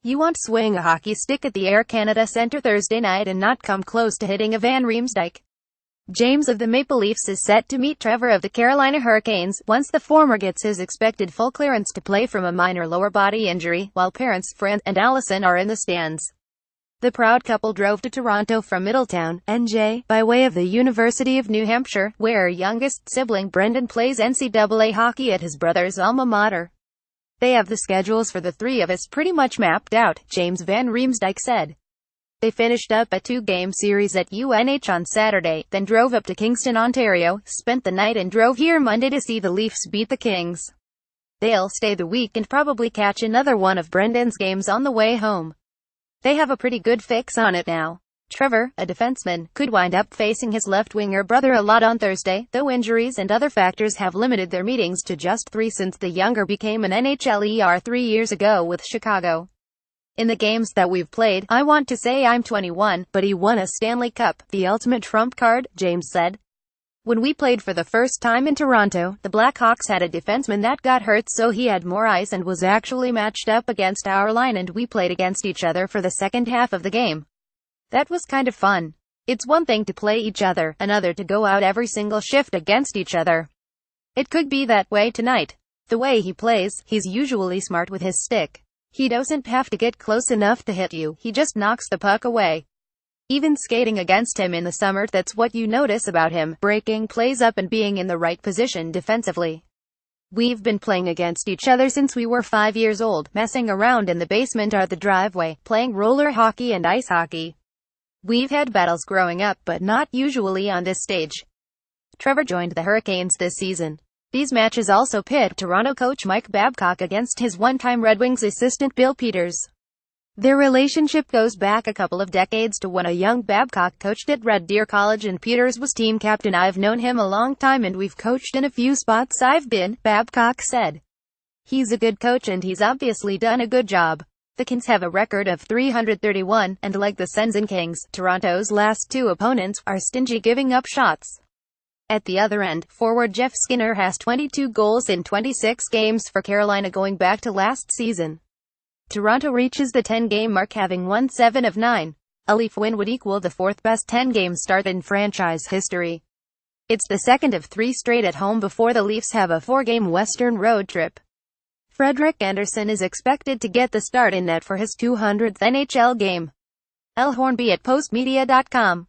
You won't swing a hockey stick at the Air Canada Centre Thursday night and not come close to hitting a Van Riemsdyk. James of the Maple Leafs is set to meet Trevor of the Carolina Hurricanes, once the former gets his expected full clearance to play from a minor lower body injury, while parents, Fran, and Allison are in the stands. The proud couple drove to Toronto from Middletown, NJ, by way of the University of New Hampshire, where youngest sibling Brendan plays NCAA hockey at his brother's alma mater. They have the schedules for the three of us pretty much mapped out, James Van Riemsdyk said. They finished up a two-game series at UNH on Saturday, then drove up to Kingston, Ontario, spent the night and drove here Monday to see the Leafs beat the Kings. They'll stay the week and probably catch another one of Brendan's games on the way home. They have a pretty good fix on it now. Trevor, a defenseman, could wind up facing his left-winger brother a lot on Thursday, though injuries and other factors have limited their meetings to just 3 since the younger became an NHLer 3 years ago with Chicago. In the games that we've played, I want to say I'm 21, but he won a Stanley Cup, the ultimate trump card, James said. When we played for the first time in Toronto, the Blackhawks had a defenseman that got hurt, so he had more ice and was actually matched up against our line, and we played against each other for the second half of the game. That was kind of fun. It's one thing to play each other, another to go out every single shift against each other. It could be that way tonight. The way he plays, he's usually smart with his stick. He doesn't have to get close enough to hit you, he just knocks the puck away. Even skating against him in the summer, that's what you notice about him, breaking plays up and being in the right position defensively. We've been playing against each other since we were 5 years old, messing around in the basement or the driveway, playing roller hockey and ice hockey. We've had battles growing up, but not usually on this stage. Trevor joined the Hurricanes this season. These matches also pit Toronto coach Mike Babcock against his one-time Red Wings assistant Bill Peters. Their relationship goes back a couple of decades to when a young Babcock coached at Red Deer College and Peters was team captain. I've known him a long time and we've coached in a few spots I've been, Babcock said. He's a good coach and he's obviously done a good job. The Kings have a record of .331, and like the Sens and Kings, Toronto's last two opponents are stingy giving up shots. At the other end, forward Jeff Skinner has 22 goals in 26 games for Carolina going back to last season. Toronto reaches the 10-game mark having won 7 of 9. A Leaf win would equal the fourth-best 10-game start in franchise history. It's the second of 3 straight at home before the Leafs have a 4-game Western road trip. Frederik Andersen is expected to get the start in net for his 200th NHL game. L. Hornby at postmedia.com